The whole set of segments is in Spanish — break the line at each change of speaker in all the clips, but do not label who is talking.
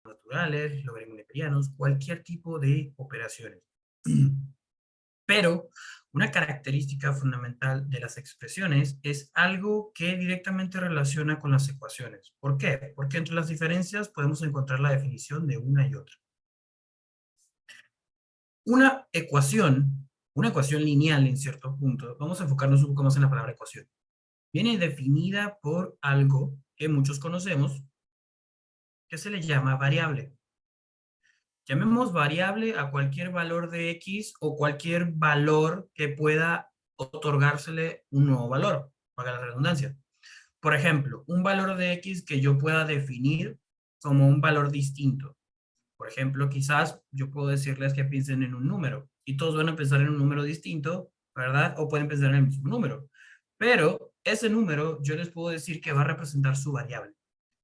naturales, logaritmos neperianos, cualquier tipo de operaciones. Pero una característica fundamental de las expresiones es algo que directamente relaciona con las ecuaciones. ¿Por qué? Porque entre las diferencias podemos encontrar la definición de una y otra. Una ecuación lineal en cierto punto, vamos a enfocarnos un poco más en la palabra ecuación, viene definida por algo que muchos conocemos, que se le llama variable. Llamemos variable a cualquier valor de X o cualquier valor que pueda otorgársele un nuevo valor, para la redundancia. Por ejemplo, un valor de X que yo pueda definir como un valor distinto. Por ejemplo, quizás yo puedo decirles que piensen en un número y todos van a pensar en un número distinto, ¿verdad? O pueden pensar en el mismo número. Pero ese número yo les puedo decir que va a representar su variable.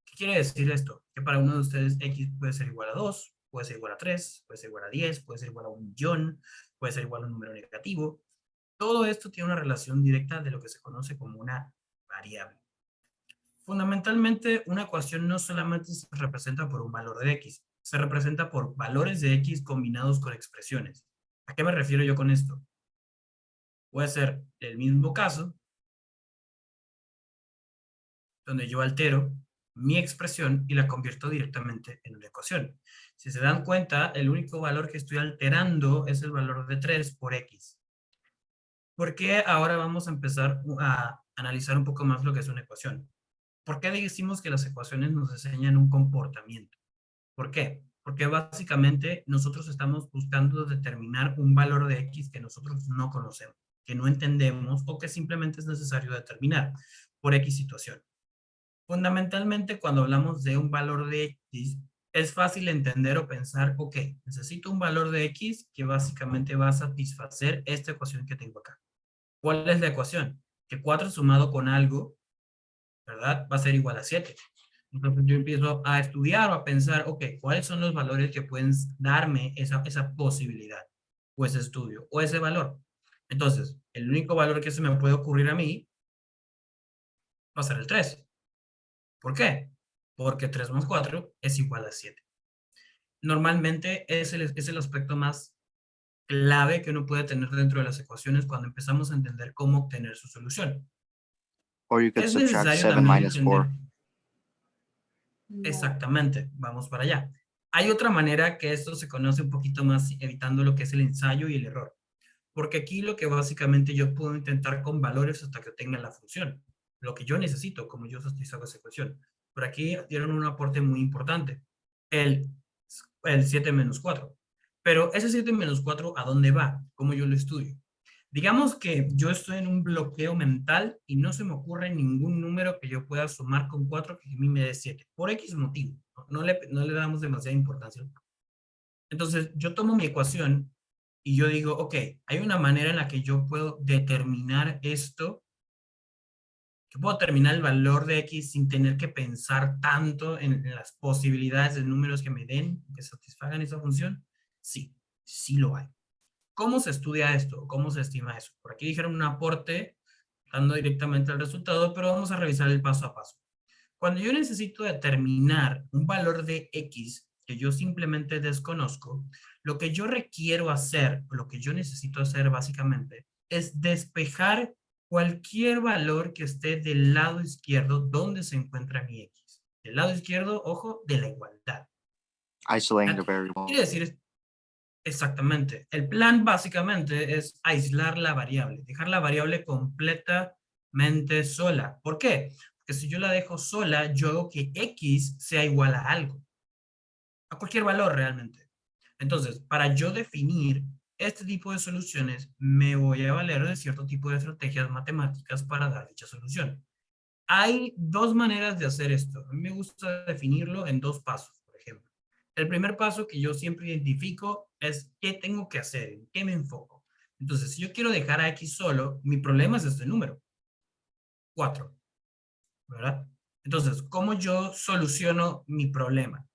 ¿Qué quiere decir esto? Que para uno de ustedes X puede ser igual a 2, puede ser igual a 3, puede ser igual a 10, puede ser igual a 1 millón, puede ser igual a un número negativo. Todo esto tiene una relación directa de lo que se conoce como una variable. Fundamentalmente, una ecuación no solamente se representa por un valor de X, se representa por valores de X combinados con expresiones. ¿A qué me refiero yo con esto? Puede ser el mismo caso donde yo altero mi expresión y la convierto directamente en una ecuación. Si se dan cuenta, el único valor que estoy alterando es el valor de 3 por X. ¿Por qué ahora vamos a empezar a analizar un poco más lo que es una ecuación? ¿Por qué decimos que las ecuaciones nos enseñan un comportamiento? ¿Por qué? Porque básicamente nosotros estamos buscando determinar un valor de X que nosotros no conocemos, que no entendemos o que simplemente es necesario determinar por X situación. Fundamentalmente, cuando hablamos de un valor de X, es fácil entender o pensar, ok, necesito un valor de X que básicamente va a satisfacer esta ecuación que tengo acá. ¿Cuál es la ecuación? Que 4 sumado con algo, ¿verdad? Va a ser igual a 7. Entonces yo empiezo a estudiar o a pensar, ok, ¿cuáles son los valores que pueden darme esa posibilidad? O ese estudio, o ese valor. Entonces, el único valor que se me puede ocurrir a mí va a ser el 3. ¿Por qué? Porque 3 más 4 es igual a 7. Normalmente es el aspecto más clave que uno puede tener dentro de las ecuaciones cuando empezamos a entender cómo obtener su solución.
Or you could
Es
subtract
necesario
7
también
minus
entender
4.
exactamente, vamos para allá. Hay otra manera que esto se conoce un poquito más evitando lo que es el ensayo y el error. Porque aquí lo que básicamente yo puedo intentar con valores hasta que obtenga la función. Lo que yo necesito, como yo satisfago esa ecuación. Pero aquí dieron un aporte muy importante. El, el 7 menos 4. Pero ese 7 menos 4, ¿a dónde va? ¿Cómo yo lo estudio? Digamos que yo estoy en un bloqueo mental y no se me ocurre ningún número que yo pueda sumar con 4 que a mí me dé 7. Por X motivo. No le damos demasiada importancia. Entonces, yo tomo mi ecuación y yo digo, ok, hay una manera en la que yo puedo determinar esto, que puedo determinar el valor de X sin tener que pensar tanto en las posibilidades de números que me den, que satisfagan esa función. Sí, sí lo hay. ¿Cómo se estudia esto? ¿Cómo se estima eso? Por aquí dijeron un aporte dando directamente el resultado, pero vamos a revisar el paso a paso. Cuando yo necesito determinar un valor de X que yo simplemente desconozco, lo que yo requiero hacer, lo que yo necesito hacer básicamente, es despejar cualquier valor que esté del lado izquierdo donde se encuentra mi X. Del lado izquierdo, ojo, de la igualdad.
Isolating the
¿Verdad?
variable.
Quiere decir exactamente. El plan básicamente es aislar la variable, dejar la variable completamente sola. ¿Por qué? Porque si yo la dejo sola, yo hago que X sea igual a algo, a cualquier valor realmente. Entonces, para yo definir este tipo de soluciones, me voy a valer de cierto tipo de estrategias matemáticas para dar dicha solución. Hay dos maneras de hacer esto. A mí me gusta definirlo en dos pasos, por ejemplo. El primer paso que yo siempre identifico es qué tengo que hacer, en qué me enfoco. Entonces, si yo quiero dejar a X solo, mi problema es este número, 4, ¿verdad? Entonces, ¿cómo yo soluciono mi problema?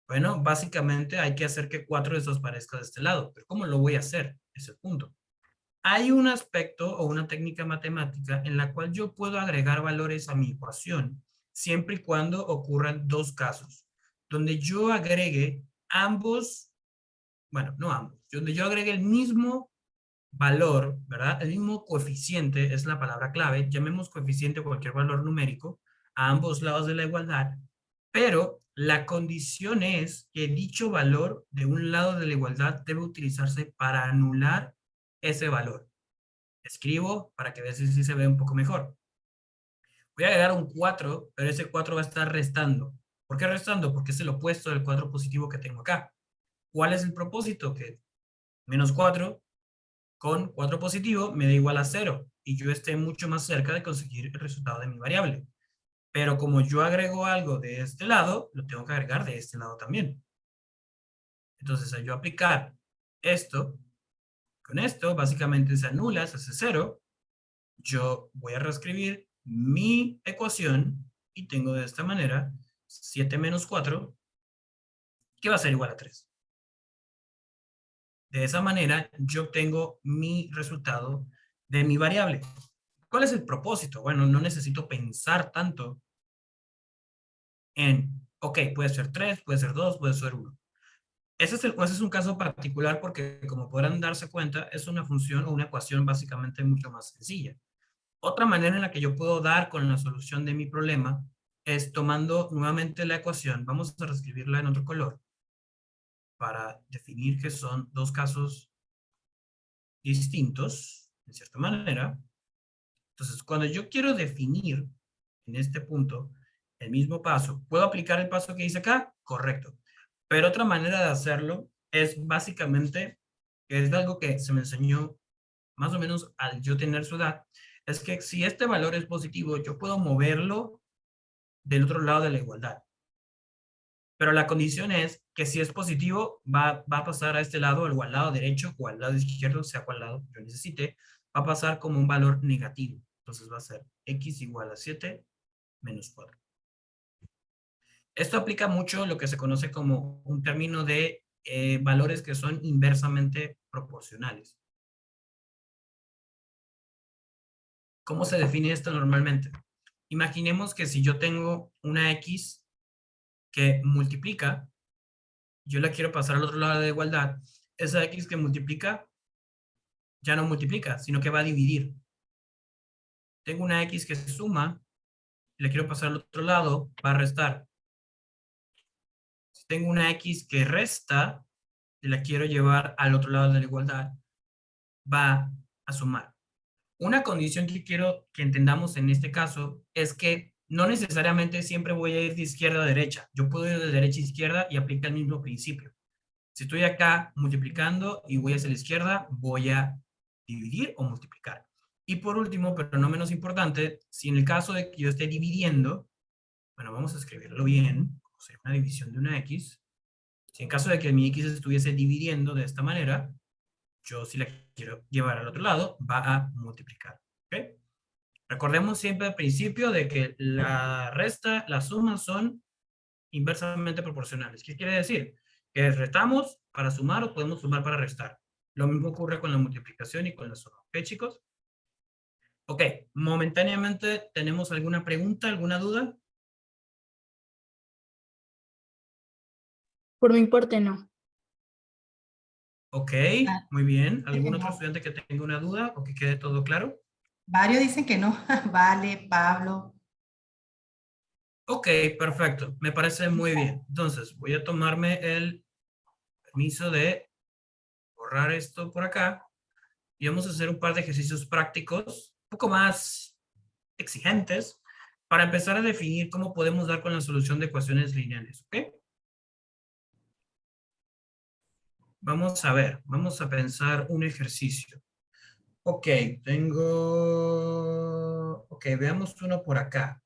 Bueno, básicamente hay que hacer que 4 desaparezca de este lado, pero ¿cómo lo voy a hacer? Es el punto. Hay un aspecto o una técnica matemática en la cual yo puedo agregar valores a mi ecuación, siempre y cuando ocurran dos casos. donde yo agregue ambos, bueno, no ambos, donde yo agregue el mismo valor, ¿verdad? El mismo coeficiente es la palabra clave, llamemos coeficiente o cualquier valor numérico a ambos lados de la igualdad, pero la condición es que dicho valor de un lado de la igualdad debe utilizarse para anular ese valor. Escribo para que veas si se ve un poco mejor. Voy a agregar un 4, pero ese 4 va a estar restando. ¿Por qué restando? Porque es el opuesto del 4 positivo que tengo acá. ¿Cuál es el propósito? Que menos 4 con 4 positivo me da igual a 0 y yo esté mucho más cerca de conseguir el resultado de mi variable. Pero como yo agrego algo de este lado, lo tengo que agregar de este lado también. Entonces, al yo aplicar esto, con esto, básicamente se anula, se hace 0. Yo voy a reescribir mi ecuación y tengo de esta manera 7 menos 4, que va a ser igual a 3. De esa manera, yo obtengo mi resultado de mi variable. ¿Cuál es el propósito? Bueno, no necesito pensar tanto en, ok, puede ser 3, puede ser 2, puede ser 1. Ese es un caso particular porque, como podrán darse cuenta, es una función o una ecuación básicamente mucho más sencilla. Otra manera en la que yo puedo dar con la solución de mi problema es tomando nuevamente la ecuación. Vamos a reescribirla en otro color para definir que son dos casos distintos, de cierta manera. Entonces, cuando yo quiero definir en este punto el mismo paso, ¿puedo aplicar el paso que hice acá? Correcto. Pero otra manera de hacerlo es básicamente, que es algo que se me enseñó más o menos al yo tener su edad, es que si este valor es positivo, yo puedo moverlo del otro lado de la igualdad. Pero la condición es que si es positivo, va a pasar a este lado, o al lado derecho, o al lado izquierdo, sea cual lado yo necesite, va a pasar como un valor negativo. Entonces va a ser x igual a 7 menos 4. Esto aplica mucho lo que se conoce como un término de valores que son inversamente proporcionales. ¿Cómo se define esto normalmente? Imaginemos que si yo tengo una x que multiplica, yo la quiero pasar al otro lado de la igualdad, esa x que multiplica ya no multiplica, sino que va a dividir. Tengo una x que suma, y la quiero pasar al otro lado, va a restar. Si tengo una x que resta, y la quiero llevar al otro lado de la igualdad, va a sumar. Una condición que quiero que entendamos en este caso es que no necesariamente siempre voy a ir de izquierda a derecha. Yo puedo ir de derecha a izquierda y aplica el mismo principio. Si estoy acá multiplicando y voy hacia la izquierda, voy a dividir o multiplicar. Y por último, pero no menos importante, si en el caso de que yo esté dividiendo, bueno, vamos a escribirlo bien, o sea, una división de una x. Si en caso de que mi x estuviese dividiendo de esta manera, yo si la quiero llevar al otro lado, va a multiplicar. ¿Ok? Recordemos siempre al principio de que la resta, las sumas son inversamente proporcionales. ¿Qué quiere decir? Que restamos para sumar o podemos sumar para restar. Lo mismo ocurre con la multiplicación y con la suma. ¿Ok, chicos? Ok, momentáneamente, ¿tenemos alguna pregunta, alguna duda?
Por mi parte, no.
Ok,
Ah,
muy bien.
dice que
¿Algún otro
no.
estudiante que tenga una duda o que quede todo claro?
Varios dicen que no. Vale, Pablo.
Ok, perfecto. Me parece muy bien. Entonces, voy a tomarme el permiso de borrar esto por acá y vamos a hacer un par de ejercicios prácticos, un poco más exigentes, para empezar a definir cómo podemos dar con la solución de ecuaciones lineales. ¿Ok? Vamos a ver, vamos a pensar un ejercicio. Ok, Ok, veamos uno por acá.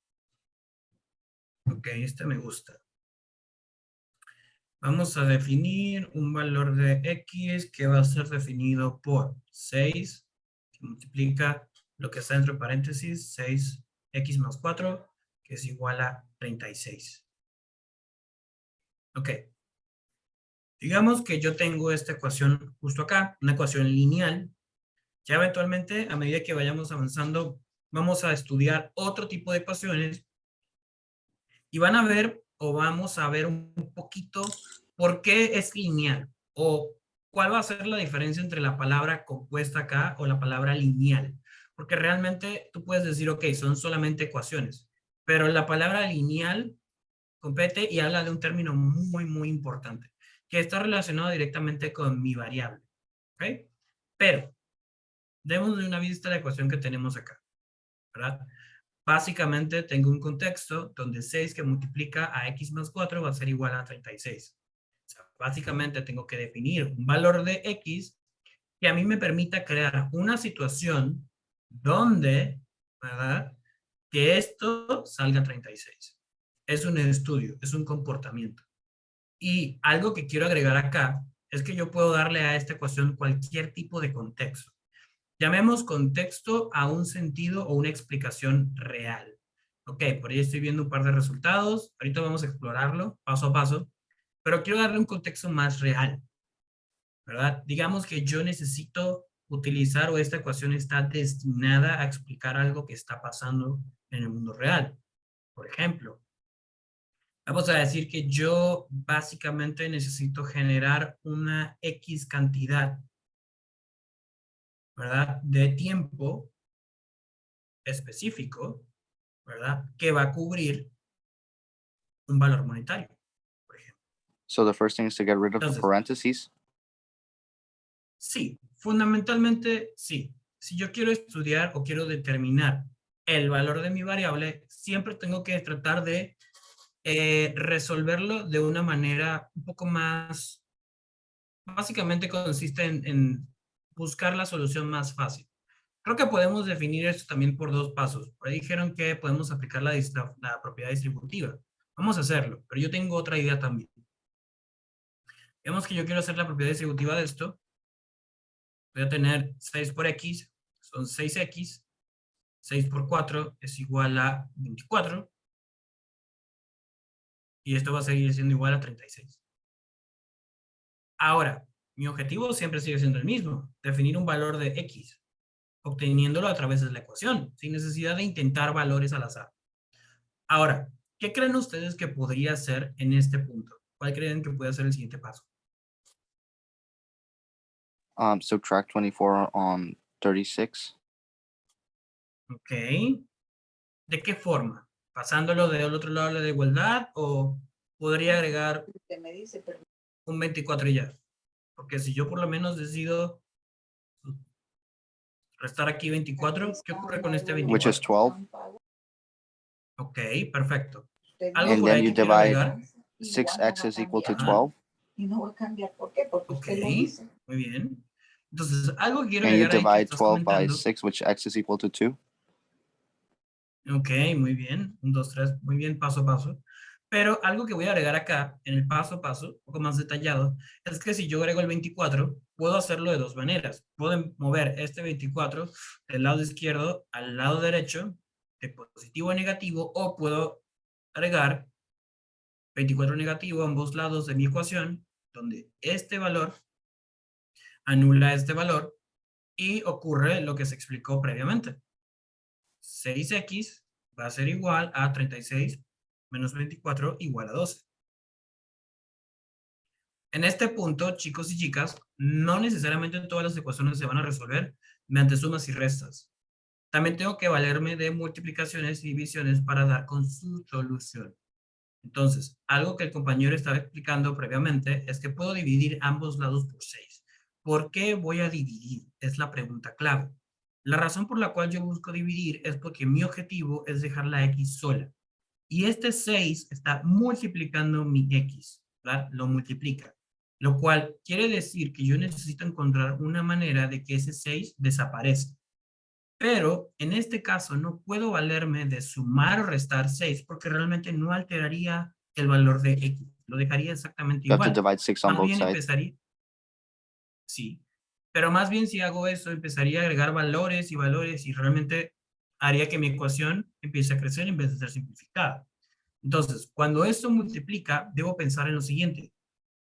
Ok, este me gusta. Vamos a definir un valor de x que va a ser definido por 6, que multiplica lo que está entre paréntesis, 6x más 4, que es igual a 36. Ok. Digamos que yo tengo esta ecuación justo acá, una ecuación lineal. Ya eventualmente, a medida que vayamos avanzando, vamos a estudiar otro tipo de ecuaciones y van a ver o vamos a ver un poquito por qué es lineal o cuál va a ser la diferencia entre la palabra compuesta acá o la palabra lineal. Porque realmente tú puedes decir, ok, son solamente ecuaciones, pero la palabra lineal compete y habla de un término muy importante, que está relacionado directamente con mi variable. ¿Ok? Pero, démosle una vista a la ecuación que tenemos acá, ¿verdad? Básicamente tengo un contexto donde 6 que multiplica a x más 4 va a ser igual a 36. O sea, básicamente tengo que definir un valor de x que a mí me permita crear una situación donde, ¿verdad? Que esto salga 36. Es un estudio, es un comportamiento. Y algo que quiero agregar acá es que yo puedo darle a esta ecuación cualquier tipo de contexto. Llamemos contexto a un sentido o una explicación real. Ok, por ahí estoy viendo un par de resultados. Ahorita vamos a explorarlo paso a paso, pero quiero darle un contexto más real, ¿verdad? Digamos que yo necesito utilizar o esta ecuación está destinada a explicar algo que está pasando en el mundo real. Por ejemplo, vamos a decir que yo básicamente necesito generar una X cantidad, ¿verdad? De tiempo específico, ¿verdad? Que va a cubrir un valor monetario, por ejemplo.
So the first thing is to get rid of the
Entonces,
parentheses.
sí, fundamentalmente sí. Si yo quiero estudiar o quiero determinar el valor de mi variable, siempre tengo que tratar de resolverlo de una manera un poco más, básicamente consiste en buscar la solución más fácil. Creo que podemos definir esto también por dos pasos. Por ahí dijeron que podemos aplicar la propiedad distributiva. Vamos a hacerlo, pero yo tengo otra idea también. Digamos que yo quiero hacer la propiedad distributiva de esto. Voy a tener 6 por x, son 6x. 6 por 4 es igual a 24. Y esto va a seguir siendo igual a 36. Ahora, mi objetivo siempre sigue siendo el mismo, definir un valor de x, obteniéndolo a través de la ecuación, sin necesidad de intentar valores al azar. Ahora, ¿qué creen ustedes que podría ser en este punto? ¿Cuál creen que puede ser el siguiente paso?
Subtract 24 on 36.
Ok. ¿De qué forma? ¿Pasándolo del otro lado de la igualdad o podría agregar un 24 y ya? Porque si yo por lo menos decido restar aquí 24, ¿qué ocurre con este
Which is
24?
12.
Ok, perfecto. Algo
And
por
then
ahí
you
que quiero
divide
agregar.
6x is equal to
Ajá.
12.
Ok, muy bien. Entonces, algo que quiero
And you
agregar ahí que
divide
estás
12 by
comentando.
6, which x is equal to 2.
Ok, muy bien. 1, 2, 3, muy bien, paso a paso. Pero algo que voy a agregar acá, en el paso a paso, un poco más detallado, es que si yo agrego el 24, puedo hacerlo de dos maneras. Puedo mover este 24 del lado izquierdo al lado derecho, de positivo a negativo, o puedo agregar 24 negativo a ambos lados de mi ecuación, donde este valor anula este valor y ocurre lo que se explicó previamente. 6x va a ser igual a 36 menos 24 igual a 12. En este punto, chicos y chicas, no necesariamente todas las ecuaciones se van a resolver mediante sumas y restas. También tengo que valerme de multiplicaciones y divisiones para dar con su solución. Entonces, algo que el compañero estaba explicando previamente es que puedo dividir ambos lados por 6. ¿Por qué voy a dividir? Es la pregunta clave. La razón por la cual yo busco dividir es porque mi objetivo es dejar la x sola. Y este 6 está multiplicando mi x, ¿verdad? Lo multiplica. Lo cual quiere decir que yo necesito encontrar una manera de que ese 6 desaparezca. Pero en este caso no puedo valerme de sumar o restar 6 porque realmente no alteraría el valor de x. Lo dejaría exactamente
You have to
igual.
divide 6 on
Más
both
bien
sides.
empezaría, sí. Pero más bien si hago eso, empezaría a agregar valores y realmente haría que mi ecuación empiece a crecer en vez de ser simplificada. Entonces, cuando esto multiplica, debo pensar en lo siguiente.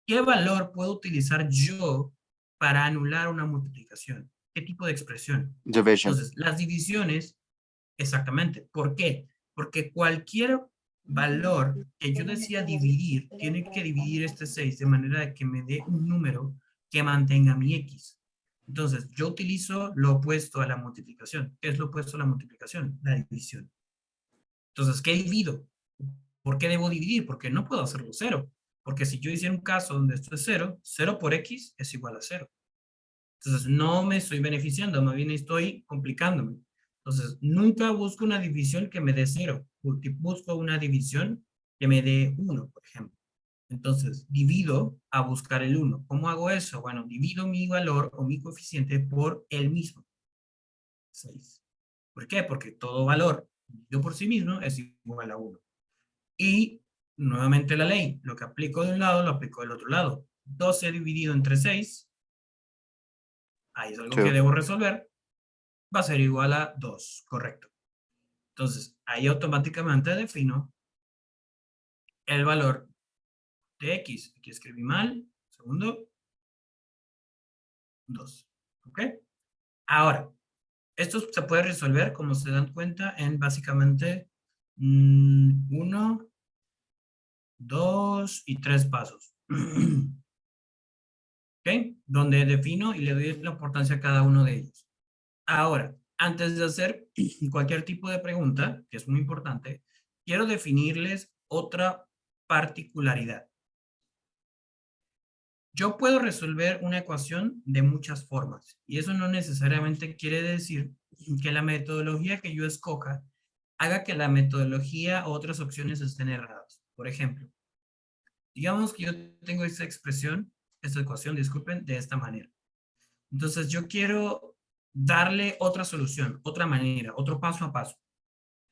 ¿Qué valor puedo utilizar yo para anular una multiplicación? ¿Qué tipo de expresión?
Division.
Entonces, las divisiones, exactamente. ¿Por qué? Porque cualquier valor que yo decida dividir, tiene que dividir este 6 de manera de que me dé un número que mantenga mi X. Entonces, yo utilizo lo opuesto a la multiplicación. ¿Qué es lo opuesto a la multiplicación? La división. Entonces, ¿qué divido? ¿Por qué debo dividir? Porque no puedo hacerlo 0. Porque si yo hiciera un caso donde esto es 0, 0 por X es igual a 0. Entonces, no me estoy beneficiando, más bien estoy complicándome. Entonces, nunca busco una división que me dé 0. Busco una división que me dé 1, por ejemplo. Entonces, divido a buscar el 1. ¿Cómo hago eso? Bueno, divido mi valor o mi coeficiente por el mismo. 6. ¿Por qué? Porque todo valor dividido por sí mismo es igual a 1. Y nuevamente la ley, lo que aplico de un lado, lo aplico del otro lado. 12 dividido entre 6, ahí es algo que
2.
debo resolver, va a ser igual a 2, correcto. Entonces, ahí automáticamente defino el valor de X. Aquí escribí mal, segundo, 2. ¿Ok? Ahora, esto se puede resolver, como se dan cuenta, en básicamente 1, 2 y 3 pasos. ¿Ok? Donde defino y le doy la importancia a cada uno de ellos. Ahora, antes de hacer cualquier tipo de pregunta, que es muy importante, quiero definirles otra particularidad. Yo puedo resolver una ecuación de muchas formas y eso no necesariamente quiere decir que la metodología que yo escoja haga que la metodología o otras opciones estén erradas. Por ejemplo, digamos que yo tengo esta expresión, esta ecuación, disculpen, de esta manera. Entonces yo quiero darle otra solución, otra manera, otro paso a paso.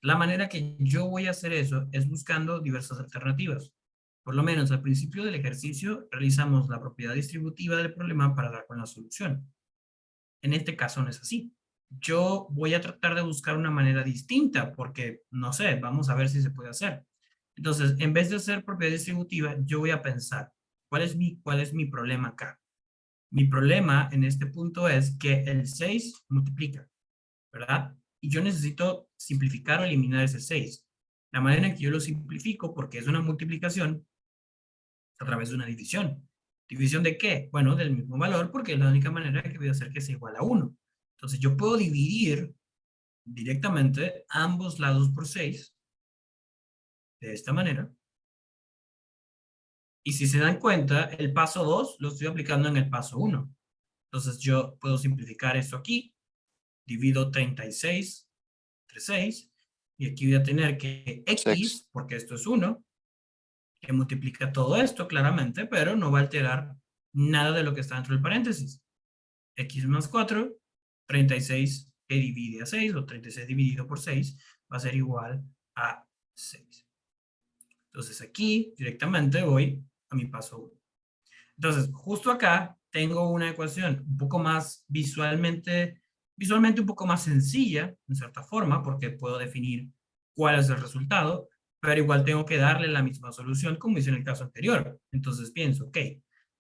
La manera que yo voy a hacer eso es buscando diversas alternativas. Por lo menos al principio del ejercicio realizamos la propiedad distributiva del problema para dar con la solución. En este caso no es así. Yo voy a tratar de buscar una manera distinta porque, no sé, vamos a ver si se puede hacer. Entonces, en vez de hacer propiedad distributiva, yo voy a pensar, cuál es mi problema acá? Mi problema en este punto es que el 6 multiplica, ¿verdad? Y yo necesito simplificar o eliminar ese 6. La manera en que yo lo simplifico, porque es una multiplicación, a través de una división. ¿División de qué? Bueno, del mismo valor, porque es la única manera que voy a hacer que sea igual a 1. Entonces yo puedo dividir directamente ambos lados por 6, de esta manera. Y si se dan cuenta, el paso 2 lo estoy aplicando en el paso 1. Entonces yo puedo simplificar esto aquí, divido 36 entre 6, y aquí voy a tener que
6.
X, porque esto es 1, que multiplica todo esto claramente, pero no va a alterar nada de lo que está dentro del paréntesis. X más 4, 36 que divide a 6, o 36 dividido por 6, va a ser igual a 6. Entonces aquí directamente voy a mi paso 1. Entonces, justo acá tengo una ecuación un poco más visualmente un poco más sencilla, en cierta forma, porque puedo definir cuál es el resultado, pero igual tengo que darle la misma solución como hice en el caso anterior. Entonces pienso, ok,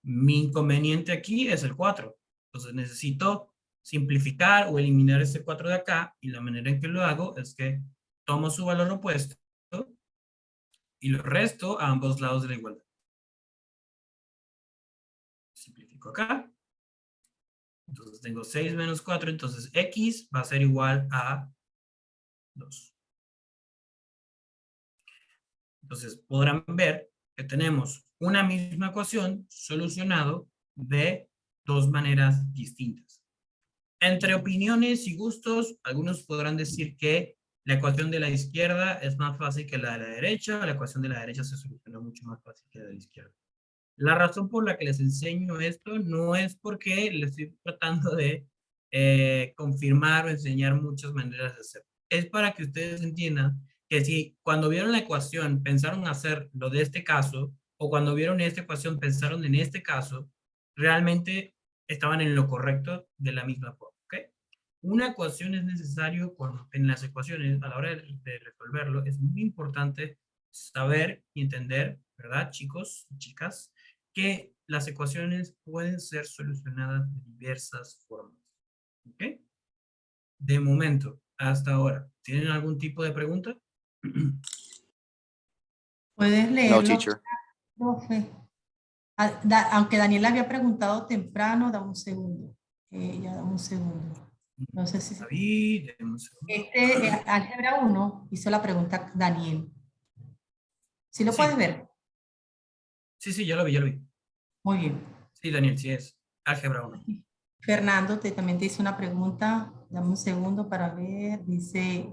mi inconveniente aquí es el 4. Entonces necesito simplificar o eliminar ese 4 de acá, y la manera en que lo hago es que tomo su valor opuesto y lo resto a ambos lados de la igualdad. Simplifico acá. Entonces tengo 6 menos 4, entonces X va a ser igual a 2. Entonces podrán ver que tenemos una misma ecuación solucionado de dos maneras distintas. Entre opiniones y gustos, algunos podrán decir que la ecuación de la izquierda es más fácil que la de la derecha, la ecuación de la derecha se soluciona mucho más fácil que la de la izquierda. La razón por la que les enseño esto no es porque les estoy tratando de confirmar o enseñar muchas maneras de hacer. Es para que ustedes entiendan que si cuando vieron la ecuación pensaron hacer lo de este caso, o cuando vieron esta ecuación pensaron en este caso, realmente estaban en lo correcto de la misma forma. ¿Okay? Una ecuación es necesario en las ecuaciones, a la hora de resolverlo, es muy importante saber y entender, ¿verdad, chicos y chicas? Que las ecuaciones pueden ser solucionadas de diversas formas. ¿Ok? De momento, hasta ahora, ¿tienen algún tipo de pregunta?
¿Puedes
No,
leerlo,
teacher.
profe? Aunque Daniel había preguntado temprano, dame un segundo. Ya dame un segundo. No sé si...
David, deme un segundo.
Álgebra 1 hizo la pregunta Daniel. ¿Sí lo puedes
Sí,
ver?
sí, ya lo vi, ya lo vi.
Muy bien.
Sí, Daniel, sí es. Álgebra 1.
Fernando también te hizo una pregunta. Dame un segundo para ver. Dice,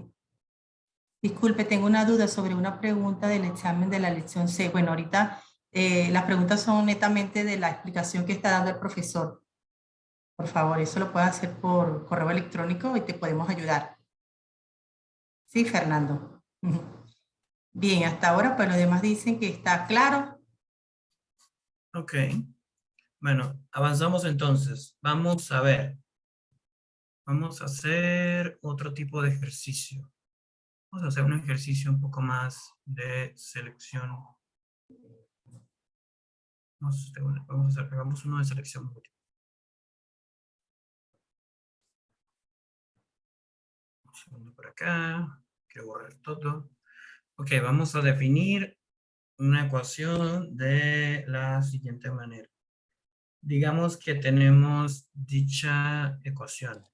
disculpe, tengo una duda sobre una pregunta del examen de la lección C. Bueno, ahorita las preguntas son netamente de la explicación que está dando el profesor. Por favor, eso lo puedes hacer por correo electrónico y te podemos ayudar. Sí, Fernando. Ujú. Bien, hasta ahora, pues los demás dicen que está claro.
Ok. Bueno, avanzamos entonces. Vamos a ver. Vamos a hacer otro tipo de ejercicio. Vamos a hacer un ejercicio un poco más de selección. Hagamos uno de selección múltiple. Un segundo por acá. Quiero borrar todo. Ok, vamos a definir una ecuación de la siguiente manera. Digamos que tenemos dicha ecuación.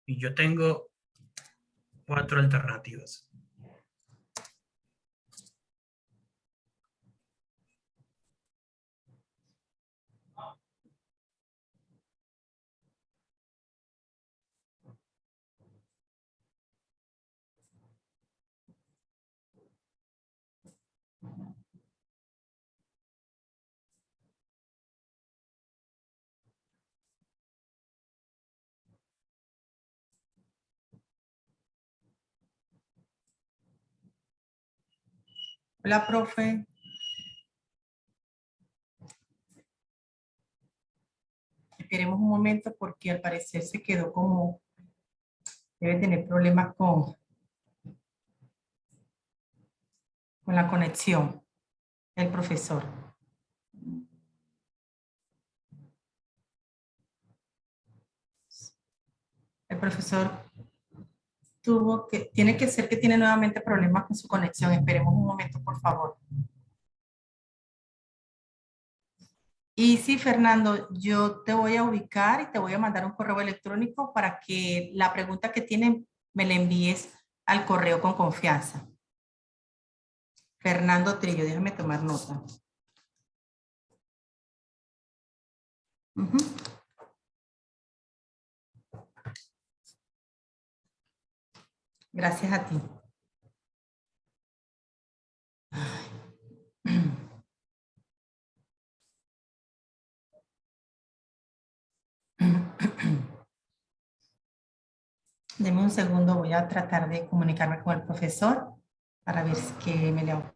Y yo tengo 4 alternativas.
Hola, profe. Esperemos un momento porque al parecer se quedó como, debe tener problemas con la conexión, el profesor. El profesor tiene que ser que tiene nuevamente problemas con su conexión. Esperemos un momento, por favor. Y sí, Fernando, yo te voy a ubicar y te voy a mandar un correo electrónico para que la pregunta que tienen me la envíes al correo con confianza. Fernando Trillo, déjame tomar nota. Ujú. Gracias a ti. Deme un segundo, voy a tratar de comunicarme con el profesor para ver si que me le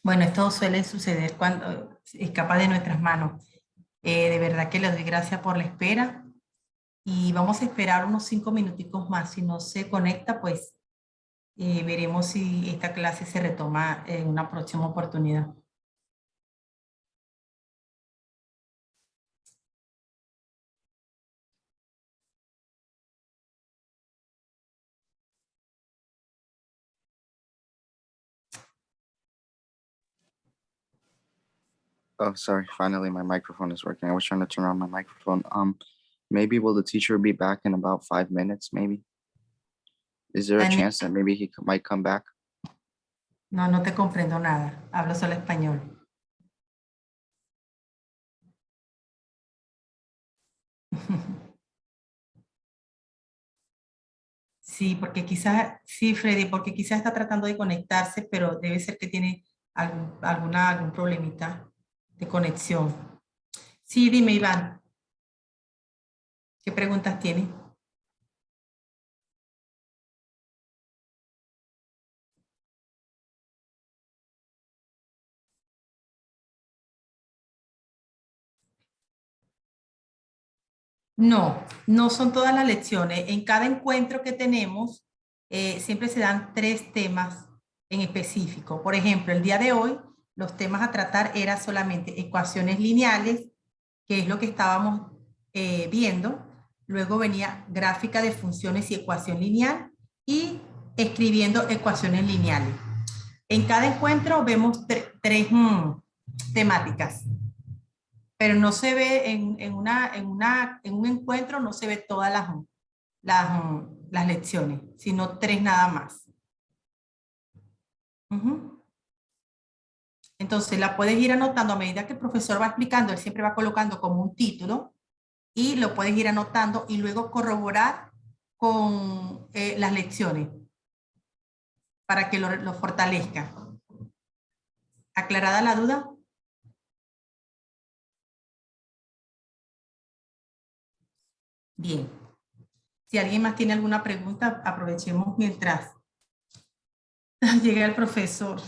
Bueno, esto suele suceder cuando escapa de nuestras manos. De verdad que le doy gracias por la espera y vamos a esperar unos 5 minuticos más. Si no se conecta, pues veremos si esta clase se retoma en una próxima oportunidad.
Oh, sorry. Finally, my microphone is working. I was trying to turn on my microphone. Maybe will the teacher be back in about 5 minutes? Maybe. Is there a
Daniel,
chance that maybe he might come back?
no, no te comprendo nada. Hablo solo español. Sí, porque quizás, sí, Freddy, porque quizás está tratando de conectarse, pero debe ser que tiene algún problemita de conexión. Sí, dime, Iván, ¿qué preguntas tienes? No, no son todas las lecciones. En cada encuentro que tenemos, siempre se dan 3 temas en específico. Por ejemplo, el día de hoy, los temas a tratar eran solamente ecuaciones lineales, que es lo que estábamos viendo. Luego venía gráfica de funciones y ecuación lineal y escribiendo ecuaciones lineales. En cada encuentro vemos tres temáticas, pero no se ve en un encuentro, no se ve todas las lecciones, sino 3 nada más. Ujú. Entonces la puedes ir anotando a medida que el profesor va explicando, él siempre va colocando como un título y lo puedes ir anotando y luego corroborar con las lecciones para que lo fortalezca. ¿Aclarada la duda? Bien. Si alguien más tiene alguna pregunta, aprovechemos mientras llega el profesor.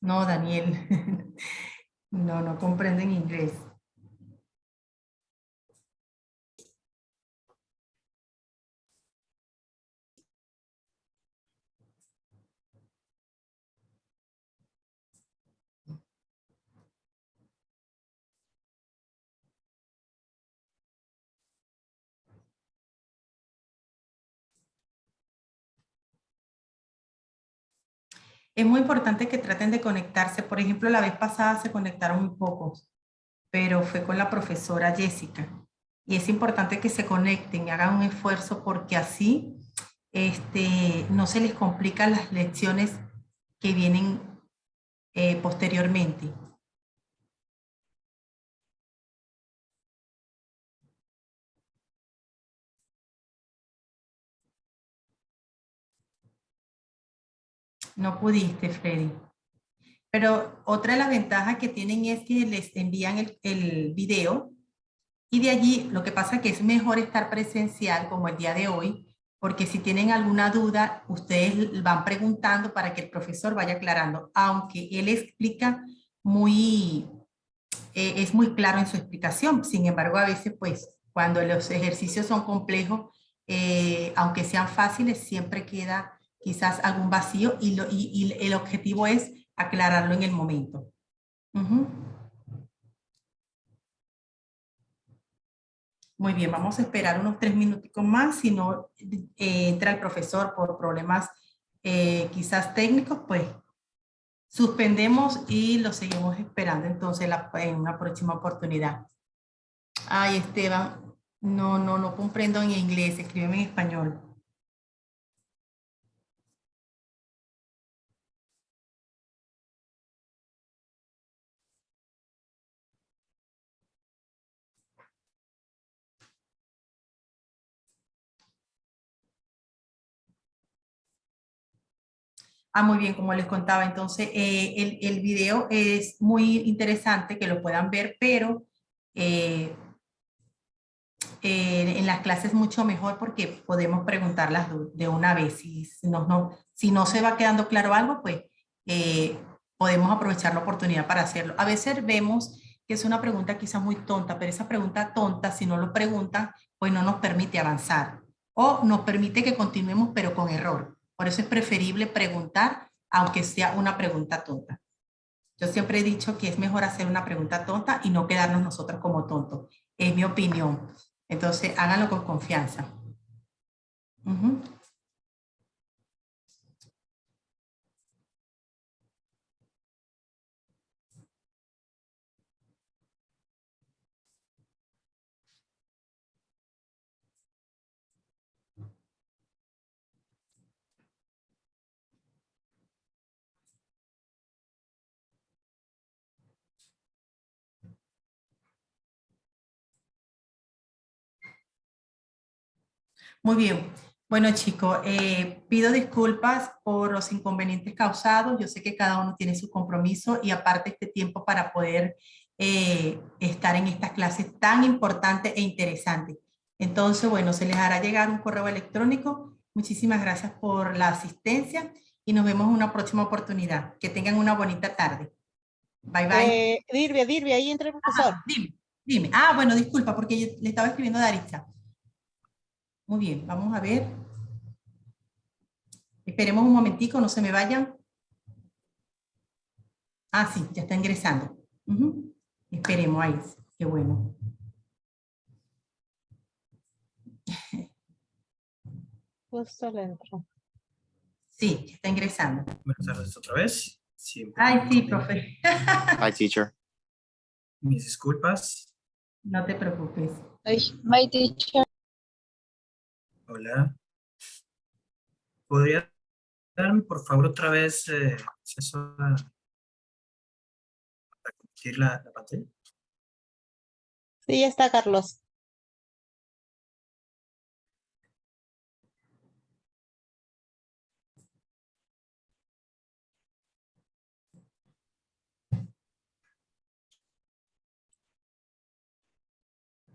No, Daniel, no, no comprenden inglés. Es muy importante que traten de conectarse. Por ejemplo, la vez pasada se conectaron muy pocos, pero fue con la profesora Jessica. Y es importante que se conecten y hagan un esfuerzo porque así no se les complican las lecciones que vienen posteriormente. No pudiste, Freddy. Pero otra de las ventajas que tienen es que les envían el video y de allí lo que pasa es que es mejor estar presencial como el día de hoy, porque si tienen alguna duda, ustedes van preguntando para que el profesor vaya aclarando, aunque él explica muy, es muy claro en su explicación. Sin embargo, a veces, pues, cuando los ejercicios son complejos, aunque sean fáciles, siempre queda quizás algún vacío y el objetivo es aclararlo en el momento. Ujú. Muy bien, vamos a esperar unos 3 minuticos más. Si no entra el profesor por problemas quizás técnicos, pues suspendemos y lo seguimos esperando entonces en una próxima oportunidad. Ay, Esteban, no comprendo en inglés, escríbeme en español. Muy bien, como les contaba, entonces el video es muy interesante que lo puedan ver, pero en las clases mucho mejor porque podemos preguntarlas de una vez. Si no se va quedando claro algo, pues podemos aprovechar la oportunidad para hacerlo. A veces vemos que es una pregunta quizás muy tonta, pero esa pregunta tonta, si no lo preguntan, pues no nos permite avanzar o nos permite que continuemos, pero con error. Por eso es preferible preguntar, aunque sea una pregunta tonta. Yo siempre he dicho que es mejor hacer una pregunta tonta y no quedarnos nosotros como tontos. Es mi opinión. Entonces, háganlo con confianza. Ujú. Muy bien. Bueno, chicos, pido disculpas por los inconvenientes causados. Yo sé que cada uno tiene su compromiso y aparte este tiempo para poder estar en estas clases tan importantes e interesantes. Entonces, bueno, se les hará llegar un correo electrónico. Muchísimas gracias por la asistencia y nos vemos en una próxima oportunidad. Que tengan una bonita tarde. Bye, bye.
Dirvia, ahí entra el profesor.
Dime. Bueno, disculpa, porque yo le estaba escribiendo a Daritza. Muy bien, vamos a ver. Esperemos un momentico, no se me vayan. Sí, ya está ingresando. Ujú. Esperemos ahí. Qué bueno.
Justo le entro.
Sí, ya está ingresando.
Buenas tardes otra vez. Siempre
Sí, profe.
Hi, teacher.
mis disculpas.
No te preocupes.
My teacher.
Hola. ¿Podría darme, por favor, otra vez acceso a compartir la pantalla?
Sí, ya está, Carlos.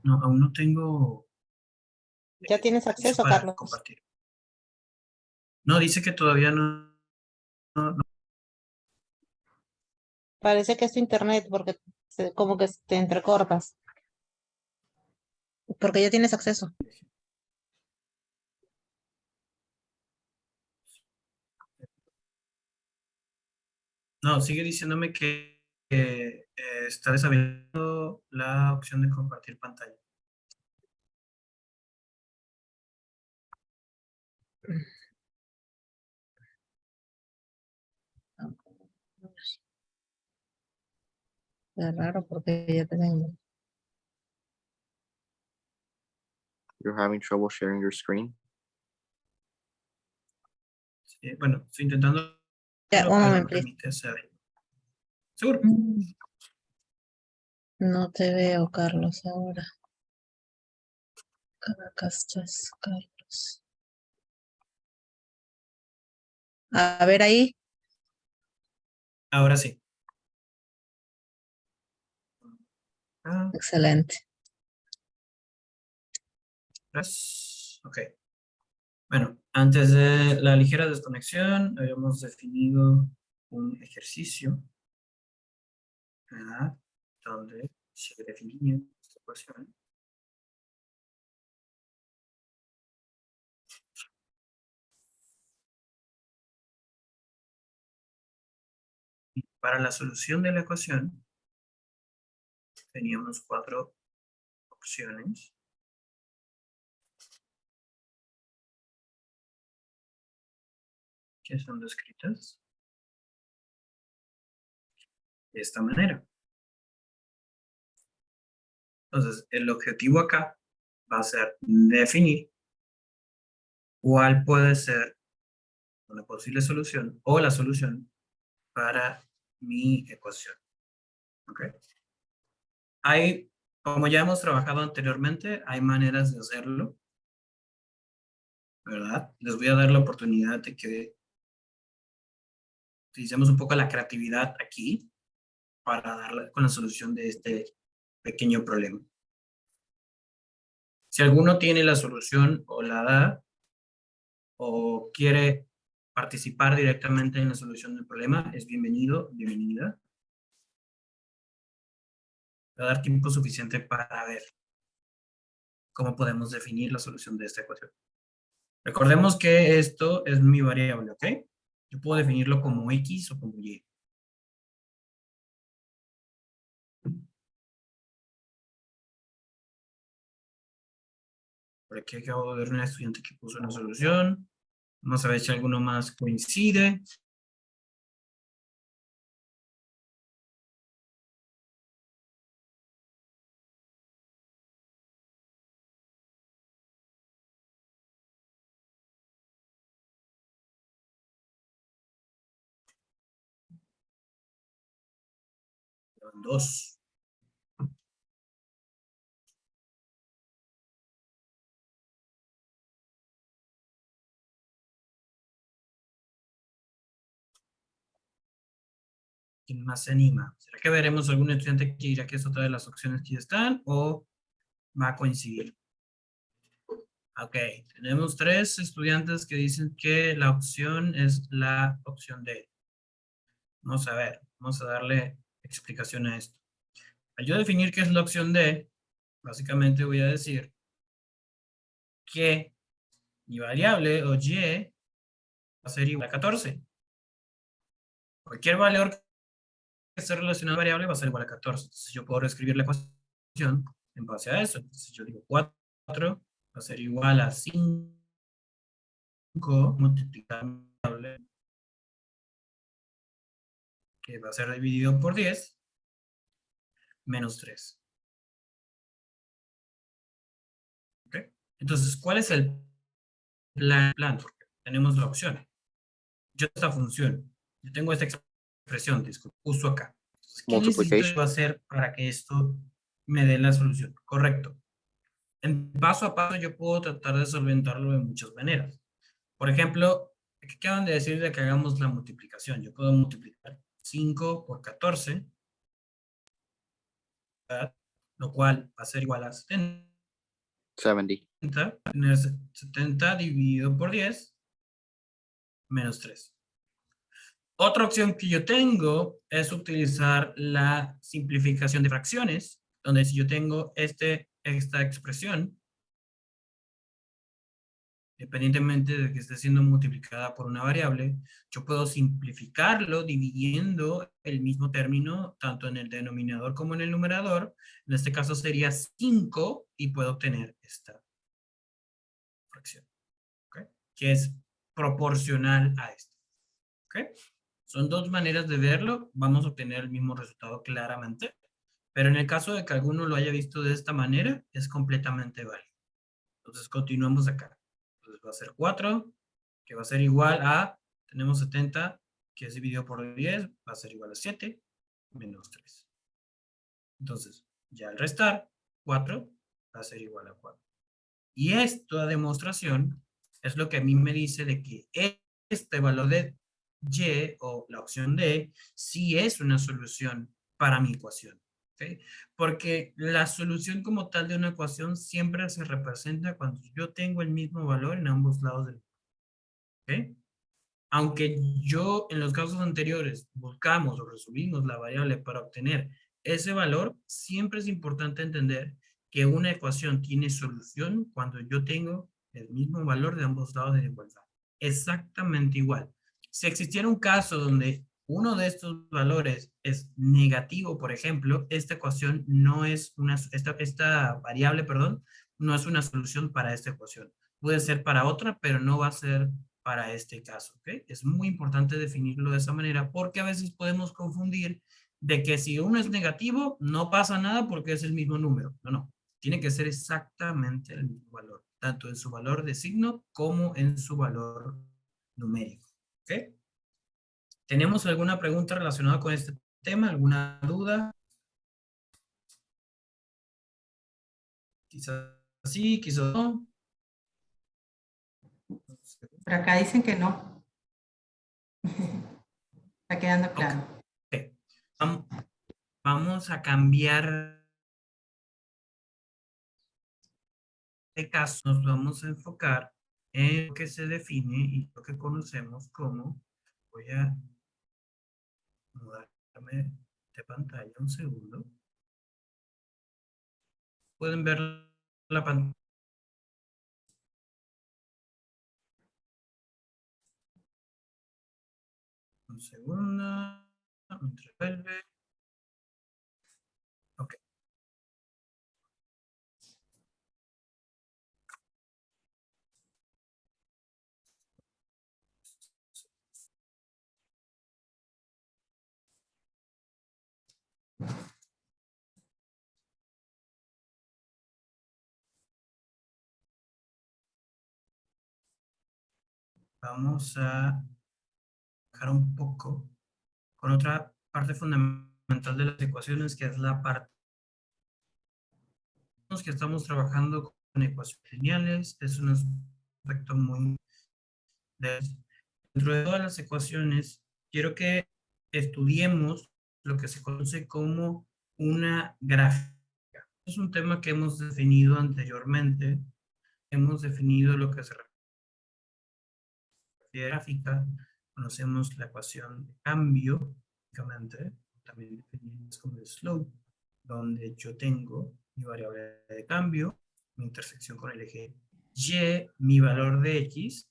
No, aún no tengo
Ya tienes acceso,
para
Carlos.
compartir. No, dice que todavía no.
Parece que es tu internet porque como que te entrecortas. Porque ya tienes acceso.
No, sigue diciéndome que está deshabilitando la opción de compartir pantalla.
Es raro porque ya tengo.
You're having trouble sharing your screen?
Sí, bueno, estoy intentando,
Ya,
pero
un
no
momento,
me
please.
permite hacer. ¿Seguro?
No te veo, Carlos, ahora. Acá estás, Carlos. A ver ahí.
Ahora sí.
Excelente.
Gracias. Ok. Bueno, antes de la ligera desconexión, habíamos definido un ejercicio donde se definía esta ecuación. Y para la solución de la ecuación, teníamos 4 opciones. Que son descritas de esta manera. Entonces, el objetivo acá va a ser definir cuál puede ser una posible solución o la solución para mi ecuación. ¿Ok? Como ya hemos trabajado anteriormente, hay maneras de hacerlo, ¿verdad? Les voy a dar la oportunidad de que utilicemos un poco la creatividad aquí para dar con la solución de este pequeño problema. Si alguno tiene la solución o la da, o quiere participar directamente en la solución del problema, es bienvenido, bienvenida. Va a dar tiempo suficiente para ver cómo podemos definir la solución de esta ecuación. Recordemos que esto es mi variable, ¿ok? Yo puedo definirlo como X o como Y. Por aquí acabo de ver una estudiante que puso una solución. Vamos a ver si alguno más coincide. Dos. ¿Quién más se anima? ¿Será que veremos algún estudiante que dirá que es otra de las opciones que ya están o va a coincidir? Ok, tenemos 3 estudiantes que dicen que la opción es la opción D. Vamos a ver, vamos a darle explicación a esto. Al yo definir qué es la opción D, básicamente voy a decir que mi variable o Y va a ser igual a 14. Cualquier valor que esté relacionado a variable va a ser igual a 14. Entonces yo puedo reescribir la ecuación en base a eso. Entonces yo digo 4 va a ser igual a 5 multiplicado que va a ser dividido por 10 menos 3. ¿Okay? Entonces, ¿cuál es el plan? Porque tenemos la opción. Yo esta función, yo tengo esta expresión, disculpe, justo acá. Entonces, ¿qué necesito yo
Multiplication.
hacer para que esto me dé la solución? Correcto. En paso a paso yo puedo tratar de solventarlo de muchas maneras. Por ejemplo, ¿qué acaban de decir de que hagamos la multiplicación? Yo puedo multiplicar 5 por 14, ¿verdad? Lo cual va a ser igual a 70.
70.
Tener 70 dividido por 10 menos 3. Otra opción que yo tengo es utilizar la simplificación de fracciones, donde si yo tengo esta expresión, independientemente de que esté siendo multiplicada por una variable, yo puedo simplificarlo dividiendo el mismo término tanto en el denominador como en el numerador. En este caso sería 5 y puedo obtener esta fracción, ¿okay? Que es proporcional a esta. ¿Okay? Son 2 maneras de verlo, vamos a obtener el mismo resultado claramente, pero en el caso de que alguno lo haya visto de esta manera, es completamente válido. Entonces continuamos acá. Entonces va a ser 4, que va a ser igual a, tenemos 70, que es dividido por 10, va a ser igual a 7, menos 3. Entonces, ya al restar, 4 va a ser igual a 4. Y esta demostración es lo que a mí me dice de que este valor de Y o la opción D sí es una solución para mi ecuación. ¿Okay? Porque la solución como tal de una ecuación siempre se representa cuando yo tengo el mismo valor en ambos lados del. ¿Okay? Aunque yo en los casos anteriores buscamos o resolvimos la variable para obtener ese valor, siempre es importante entender que una ecuación tiene solución cuando yo tengo el mismo valor de ambos lados de la igualdad. Exactamente igual. Si existiera un caso donde uno de estos valores es negativo, por ejemplo, esta ecuación no es esta variable, perdón, no es una solución para esta ecuación. Puede ser para otra, pero no va a ser para este caso, ¿ok? Es muy importante definirlo de esa manera porque a veces podemos confundir de que si uno es negativo, no pasa nada porque es el mismo número. No, no. Tiene que ser exactamente el mismo valor, tanto en su valor de signo como en su valor numérico, ¿ok? ¿Tenemos alguna pregunta relacionada con este tema? ¿Alguna duda? Quizás sí, quizás no.
Por acá dicen que no. Está quedando claro.
Ok. Vamos a cambiar de caso. Nos vamos a enfocar en lo que se define y lo que conocemos como, voy a mudarme de pantalla un segundo. Pueden ver la pantalla. Un segundo. Mientras vuelve. Ok. Vamos a bajar un poco con otra parte fundamental de las ecuaciones, que es la parte que estamos trabajando con ecuaciones lineales. Es un aspecto muy dentro de todas las ecuaciones. Quiero que estudiemos lo que se conoce como una gráfica. Es un tema que hemos definido anteriormente. Hemos definido lo que se refiere a gráfica. Conocemos la ecuación de cambio, básicamente. También definimos como el slope, donde yo tengo mi variable de cambio, mi intersección con el eje Y, mi valor de X,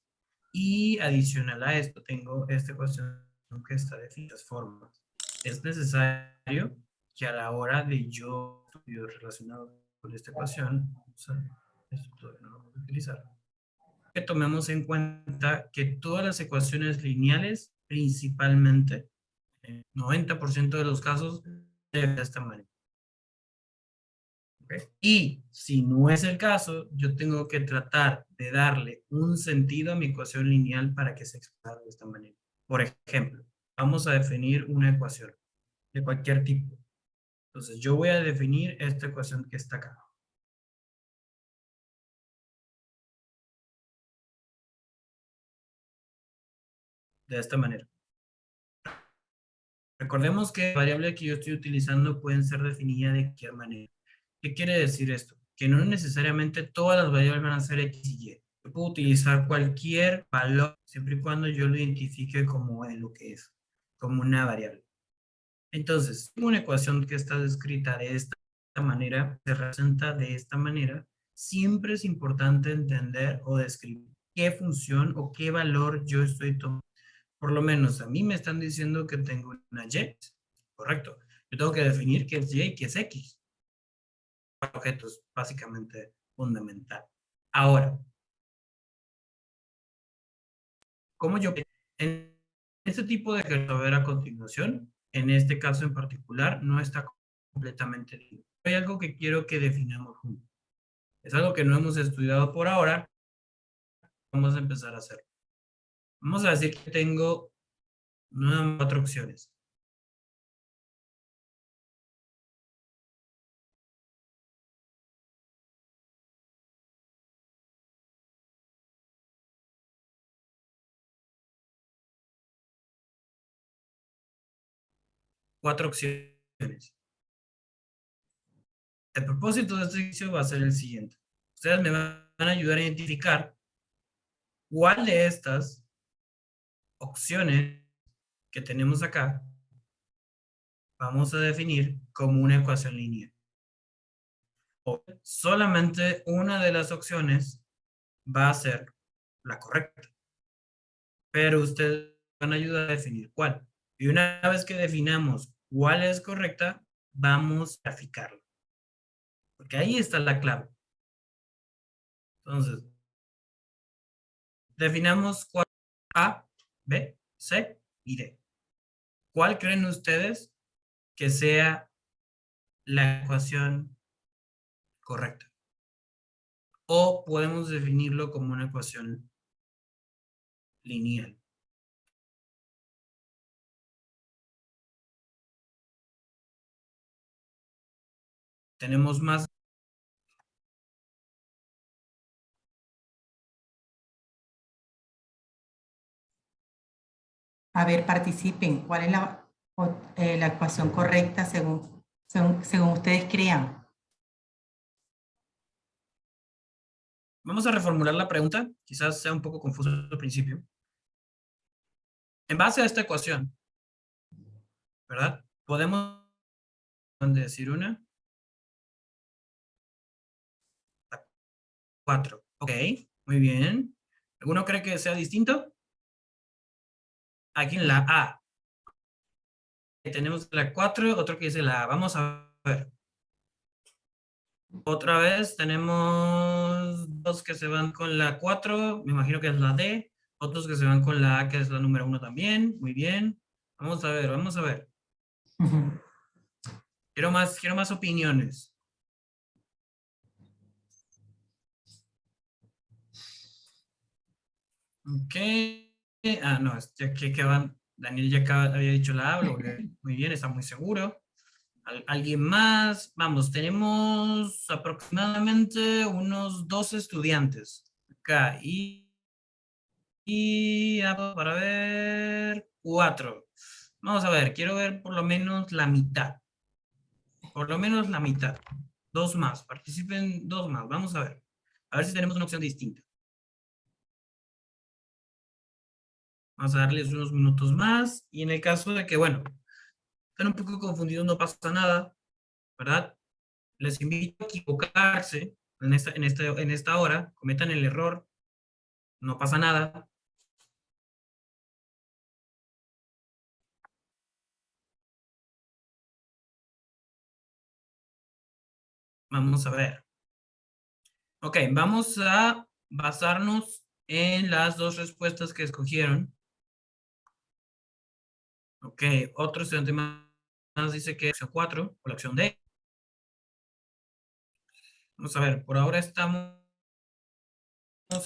y adicional a esto tengo esta ecuación que está de distintas formas. Es necesario que a la hora de yo estudio relacionado con esta ecuación, esto todavía no lo vamos a utilizar, que tomemos en cuenta que todas las ecuaciones lineales, principalmente, 90% de los casos, deben de esta manera. ¿Okay? Y si no es el caso, yo tengo que tratar de darle un sentido a mi ecuación lineal para que se exprese de esta manera. Por ejemplo, vamos a definir una ecuación de cualquier tipo. Entonces, yo voy a definir esta ecuación que está acá. De esta manera. Recordemos que la variable que yo estoy utilizando pueden ser definidas de cualquier manera. ¿Qué quiere decir esto? Que no necesariamente todas las variables van a ser X y Y. Yo puedo utilizar cualquier valor siempre y cuando yo lo identifique como lo que es, como una variable. Entonces, una ecuación que está descrita de esta manera, se representa de esta manera, siempre es importante entender o describir qué función o qué valor yo estoy tomando. Por lo menos a mí me están diciendo que tengo una Y, correcto. Yo tengo que definir qué es Y y qué es X. Objetos, básicamente fundamental. Ahora, ¿cómo yo en este tipo de ejercicio a ver a continuación, en este caso en particular, no está completamente libre? Hay algo que quiero que definamos juntos. Es algo que no hemos estudiado por ahora. Vamos a empezar a hacerlo. Vamos a decir que tengo 4 opciones. Cuatro opciones. El propósito de este ejercicio va a ser el siguiente. Ustedes me van a ayudar a identificar cuál de estas opciones que tenemos acá vamos a definir como una ecuación lineal. O solamente una de las opciones va a ser la correcta. Pero ustedes van a ayudar a definir cuál. Y una vez que definamos cuál es correcta, vamos a graficarla. Porque ahí está la clave. Entonces, definamos cuál A, B, C y D. ¿Cuál creen ustedes que sea la ecuación correcta? O podemos definirlo como una ecuación lineal. Tenemos más.
A ver, participen. ¿Cuál es la ecuación correcta según ustedes crean?
Vamos a reformular la pregunta, quizás sea un poco confuso al principio. En base a esta ecuación, ¿verdad? Podemos decir una, 4. Ok, muy bien. ¿Alguno cree que sea distinto? Aquí en la A. Tenemos la 4, otro que dice la A. Vamos a ver. Otra vez tenemos dos que se van con la 4, me imagino que es la D. Otros que se van con la A, que es la número 1 también. Muy bien. Vamos a ver, vamos a ver. Quiero más opiniones. Ok. Ah, no, que van. Daniel ya había dicho la A, muy bien, está muy seguro. ¿Alguien más? Vamos, tenemos aproximadamente unos 12 estudiantes acá para ver 4. Vamos a ver, quiero ver por lo menos la mitad. Por lo menos la mitad. 2 más, participen 2 más. Vamos a ver. A ver si tenemos una opción distinta. Vamos a darles unos minutos más. Y en el caso de que, bueno, están un poco confundidos, no pasa nada, ¿verdad? Les invito a equivocarse en esta hora, cometan el error, no pasa nada. Vamos a ver. Ok, vamos a basarnos en las dos respuestas que escogieron. Ok, otro estudiante más dice que opción 4 o la opción D. Vamos a ver, por ahora estamos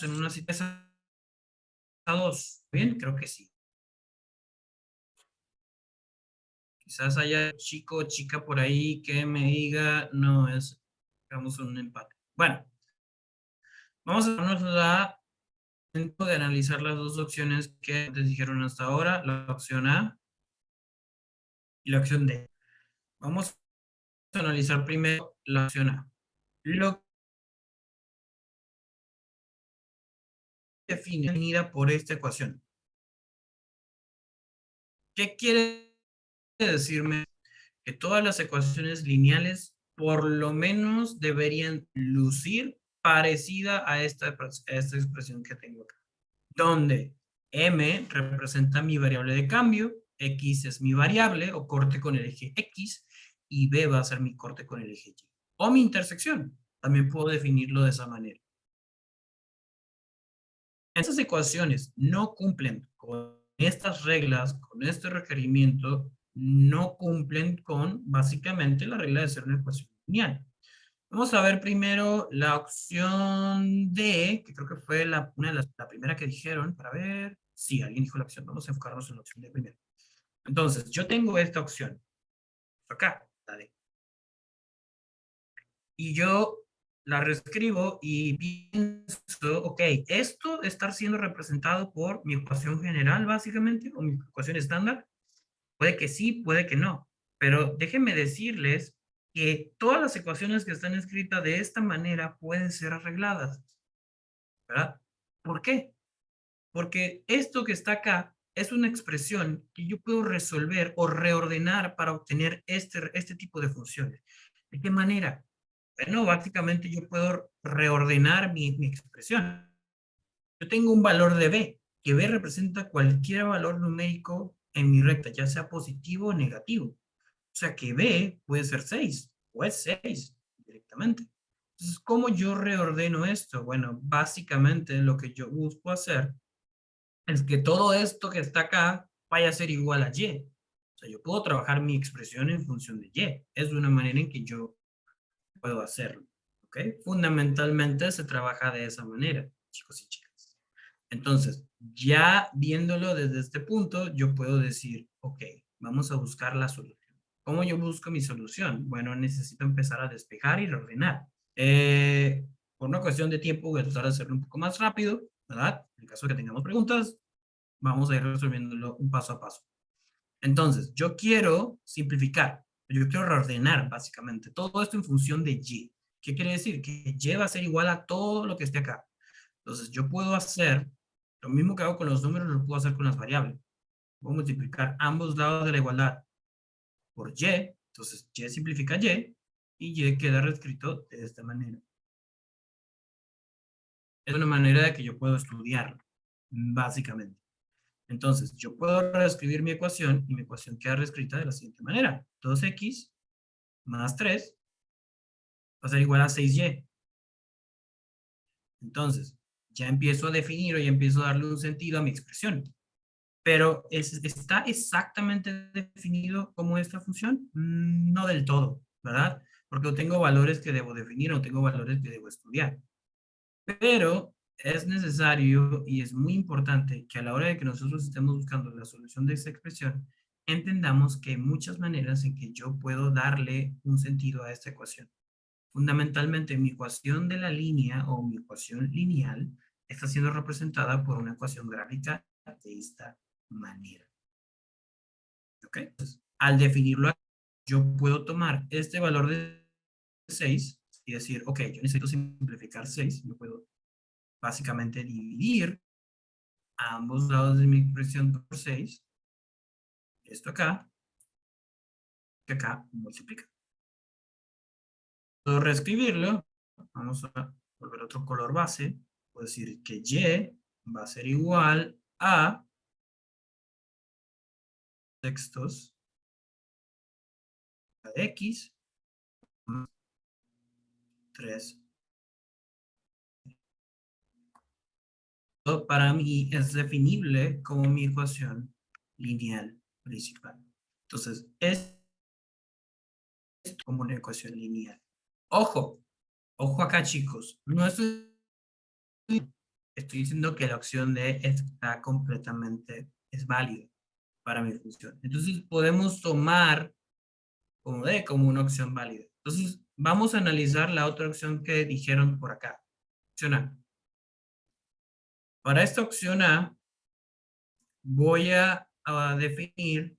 en una situación a 2. Bien, creo que sí. Quizás haya chico o chica por ahí que me diga, no, digamos un empate. Bueno, vamos a darnos la tiempo de analizar las dos opciones que les dijeron hasta ahora, la opción A y la opción D. Vamos a analizar primero la opción A. Lo que definida por esta ecuación. ¿Qué quiere decirme? Que todas las ecuaciones lineales por lo menos deberían lucir parecida a esta expresión que tengo acá. Donde m representa mi variable de cambio, x es mi variable o corte con el eje x y b va a ser mi corte con el eje y. O mi intersección, también puedo definirlo de esa manera. Estas ecuaciones no cumplen con estas reglas, con este requerimiento, no cumplen con básicamente la regla de ser una ecuación lineal. Vamos a ver primero la opción D, que creo que fue la primera que dijeron, para ver. Sí, alguien dijo la opción. Vamos a enfocarnos en la opción D primero. Entonces, yo tengo esta opción. Acá, la D. Y yo la reescribo y pienso, ok, esto está siendo representado por mi ecuación general, básicamente, o mi ecuación estándar. Puede que sí, puede que no. Pero déjenme decirles que todas las ecuaciones que están escritas de esta manera pueden ser arregladas, ¿verdad? ¿Por qué? Porque esto que está acá es una expresión que yo puedo resolver o reordenar para obtener este tipo de funciones. ¿De qué manera? Bueno, básicamente yo puedo reordenar mi expresión. Yo tengo un valor de b, que b representa cualquier valor numérico en mi recta, ya sea positivo o negativo. O sea que b puede ser 6, o es 6 directamente. Entonces, ¿cómo yo reordeno esto? Bueno, básicamente lo que yo busco hacer es que todo esto que está acá vaya a ser igual a y. O sea, yo puedo trabajar mi expresión en función de y. Es una manera en que yo puedo hacerlo. ¿Ok? Fundamentalmente se trabaja de esa manera, chicos y chicas. Entonces, ya viéndolo desde este punto, yo puedo decir, ok, vamos a buscar la solución. ¿Cómo yo busco mi solución? Bueno, necesito empezar a despejar y reordenar. Por una cuestión de tiempo, voy a tratar de hacerlo un poco más rápido, ¿verdad? En caso de que tengamos preguntas, Vamos a ir resolviéndolo un paso a paso. Entonces, yo quiero simplificar, yo quiero reordenar básicamente todo esto en función de y. ¿Qué quiere decir? Que y va a ser igual a todo lo que esté acá. Entonces, yo puedo hacer lo mismo que hago con los números, lo puedo hacer con las variables. Voy a multiplicar ambos lados de la igualdad por y. Entonces, y simplifica y y queda reescrito de esta manera. Es una manera de que yo puedo estudiarlo, básicamente. Entonces, yo puedo reescribir mi ecuación y mi ecuación queda reescrita de la siguiente manera. 2x más 3 va a ser igual a 6y. Entonces, ya empiezo a definir o ya empiezo a darle un sentido a mi expresión. Pero, ¿está exactamente definido como esta función? No del todo, ¿verdad? Porque no tengo valores que debo definir o tengo valores que debo estudiar. Pero es necesario y es muy importante que a la hora de que nosotros estemos buscando la solución de esta expresión, entendamos que hay muchas maneras en que yo puedo darle un sentido a esta ecuación. Fundamentalmente, mi ecuación de la línea o mi ecuación lineal está siendo representada por una ecuación gráfica de esta manera. ¿Ok? Entonces, al definirlo, yo puedo tomar este valor de 6 y decir, ok, yo necesito simplificar 6, yo puedo básicamente dividir a ambos lados de mi expresión por 6, esto acá, que acá multiplica. Puedo reescribirlo, vamos a volver a otro color base, puedo decir que y va a ser igual a textos de x más 3. Esto para mí es definible como mi ecuación lineal principal. Entonces, es como una ecuación lineal. Ojo, ojo acá chicos, no estoy diciendo que la opción D está completamente, es válida para mi función. Entonces podemos tomar como D como una opción válida. Entonces vamos a analizar la otra opción que dijeron por acá. Opción A. Para esta opción A voy a definir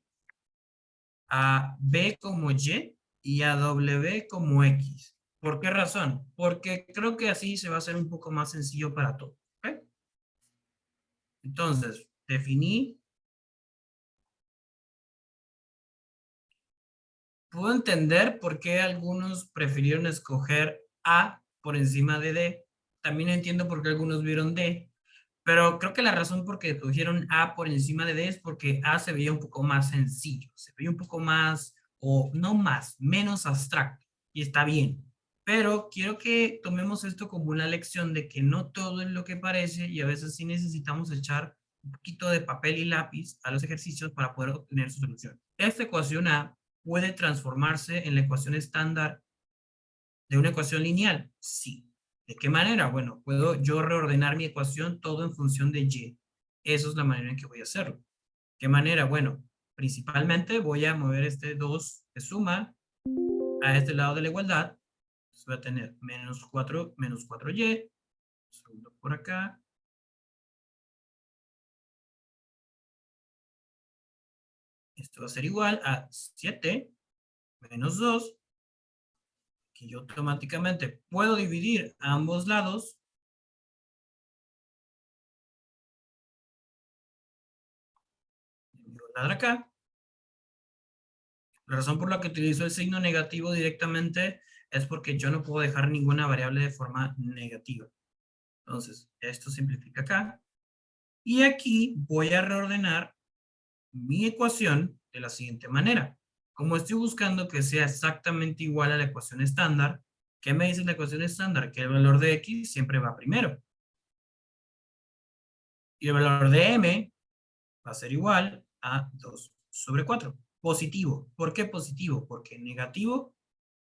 a B como y a W como X. ¿Por qué razón? Porque creo que así se va a hacer un poco más sencillo para todos. ¿Okay? Entonces, definí. Puedo entender por qué algunos prefirieron escoger A por encima de D. También entiendo por qué algunos vieron D. Pero creo que la razón por que escogieron A por encima de D es porque A se veía un poco más sencillo. Se veía un poco más, o no más, menos abstracto. Y está bien. Pero quiero que tomemos esto como una lección de que no todo es lo que parece y a veces sí necesitamos echar un poquito de papel y lápiz a los ejercicios para poder obtener su solución. Esta ecuación A puede transformarse en la ecuación estándar de una ecuación lineal. Sí. ¿De qué manera? Bueno, puedo yo reordenar mi ecuación todo en función de y. Esa es la manera en que voy a hacerlo. ¿Qué manera? Bueno, principalmente voy a mover este 2 de suma a este lado de la igualdad. Voy a tener menos 4y. Segundo por acá. Esto va a ser igual a 7 menos 2, que yo automáticamente puedo dividir a ambos lados. Igualdad acá. La razón por la que utilizo el signo negativo directamente es porque yo no puedo dejar ninguna variable de forma negativa. Entonces, esto simplifica acá. Y aquí voy a reordenar mi ecuación de la siguiente manera. Como estoy buscando que sea exactamente igual a la ecuación estándar, ¿qué me dice la ecuación estándar? Que el valor de x siempre va primero. Y el valor de m va a ser igual a 2 sobre 4. Positivo. ¿Por qué positivo? Porque negativo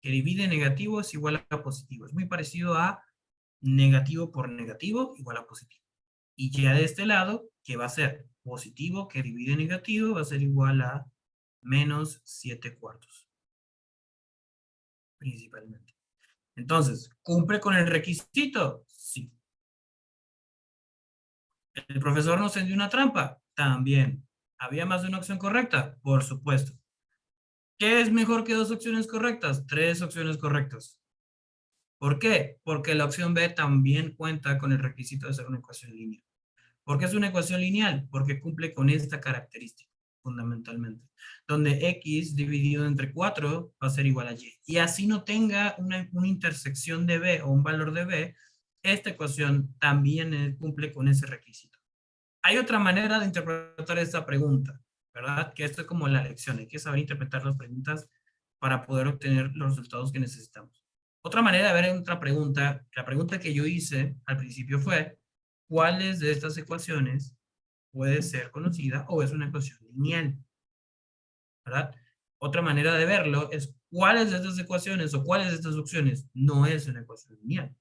que divide negativo es igual a positivo. Es muy parecido a negativo por negativo igual a positivo. Y ya de este lado, que va a ser positivo que divide negativo, va a ser igual a menos 7 cuartos. Principalmente. Entonces, ¿cumple con el requisito? Sí. ¿El profesor nos envió una trampa? También. ¿Había más de una opción correcta? Por supuesto. ¿Qué es mejor que 2 opciones correctas? 3 opciones correctas. ¿Por qué? Porque la opción B también cuenta con el requisito de ser una ecuación lineal. ¿Por qué es una ecuación lineal? Porque cumple con esta característica, fundamentalmente, donde x dividido entre 4 va a ser igual a y. Y así no tenga una intersección de b o un valor de b, esta ecuación también cumple con ese requisito. Hay otra manera de interpretar esta pregunta, ¿verdad? Que esto es como la lección, hay que saber interpretar las preguntas para poder obtener los resultados que necesitamos. Otra manera de ver otra pregunta, la pregunta que yo hice al principio fue, ¿cuáles de estas ecuaciones puede ser conocida o es una ecuación lineal? ¿Verdad? Otra manera de verlo es, ¿cuáles de estas ecuaciones o cuáles de estas opciones no es una ecuación lineal?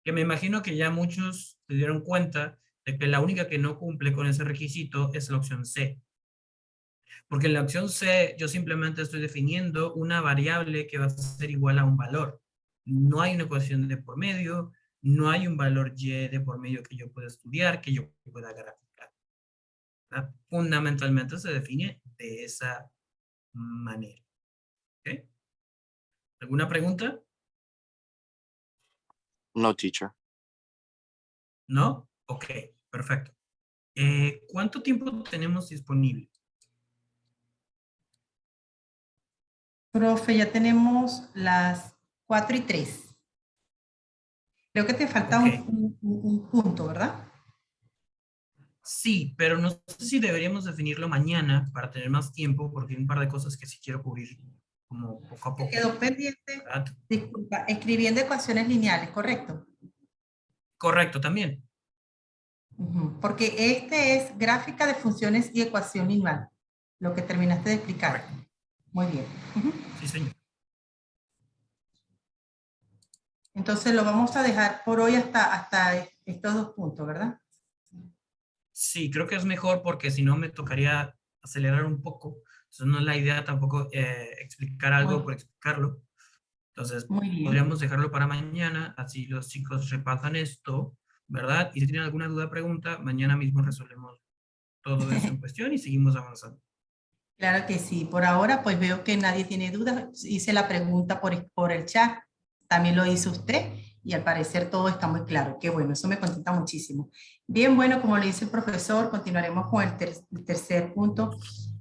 Que me imagino que ya muchos se dieron cuenta de que la única que no cumple con ese requisito es la opción C. Porque en la opción C yo simplemente estoy definiendo una variable que va a ser igual a un valor. No hay una ecuación de por medio, no hay un valor y de por medio que yo pueda estudiar, que yo pueda graficar. ¿Verdad? Fundamentalmente se define de esa manera. ¿Okay? ¿Alguna pregunta?
No, teacher.
¿No? Ok, perfecto. ¿Cuánto tiempo tenemos disponible?
Profe, ya tenemos las 4:03. Creo que te falta
Ok.
un punto, ¿verdad?
Sí, pero no sé si deberíamos definirlo mañana para tener más tiempo, porque hay un par de cosas que sí quiero cubrir como poco a
Te
poco.
quedó pendiente,
¿Verdad?
disculpa, escribiendo ecuaciones lineales, ¿correcto?
Correcto, también.
Ujú, porque este es gráfica de funciones y ecuación lineal, lo que terminaste de explicar.
Correcto.
Muy bien. Ujú.
Sí, señor.
Entonces lo vamos a dejar por hoy hasta estos 2 puntos, ¿verdad?
Sí, creo que es mejor porque si no me tocaría acelerar un poco. Entonces no es la idea tampoco explicar algo por explicarlo. Entonces
Muy bien.
podríamos dejarlo para mañana, así los chicos repasan esto, ¿verdad? Y si tienen alguna duda o pregunta, mañana mismo resolvemos todo eso en cuestión y seguimos avanzando.
Claro que sí. Por ahora, pues veo que nadie tiene dudas. Hice la pregunta por el chat. También lo hizo usted y al parecer todo está muy claro. Qué bueno, eso me contenta muchísimo. Bien, bueno, como le dice el profesor, continuaremos con el tercer punto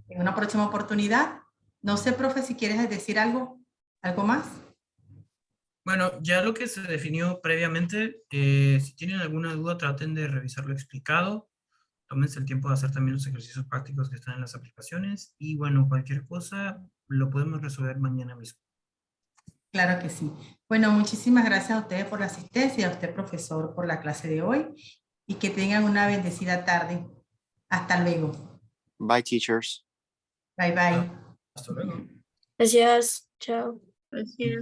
en una próxima oportunidad. No sé, profe, si quieres decir algo más.
Bueno, ya lo que se definió previamente, si tienen alguna duda, traten de revisar lo explicado. Tómense el tiempo de hacer también los ejercicios prácticos que están en las aplicaciones. Y bueno, cualquier cosa lo podemos resolver mañana mismo.
Claro que sí. Bueno, muchísimas gracias a ustedes por la asistencia y a usted, profesor, por la clase de hoy. Y que tengan una bendecida tarde. Hasta luego.
Bye, teachers.
Bye, bye.
Hasta luego.
Gracias. Chao.
Un placer.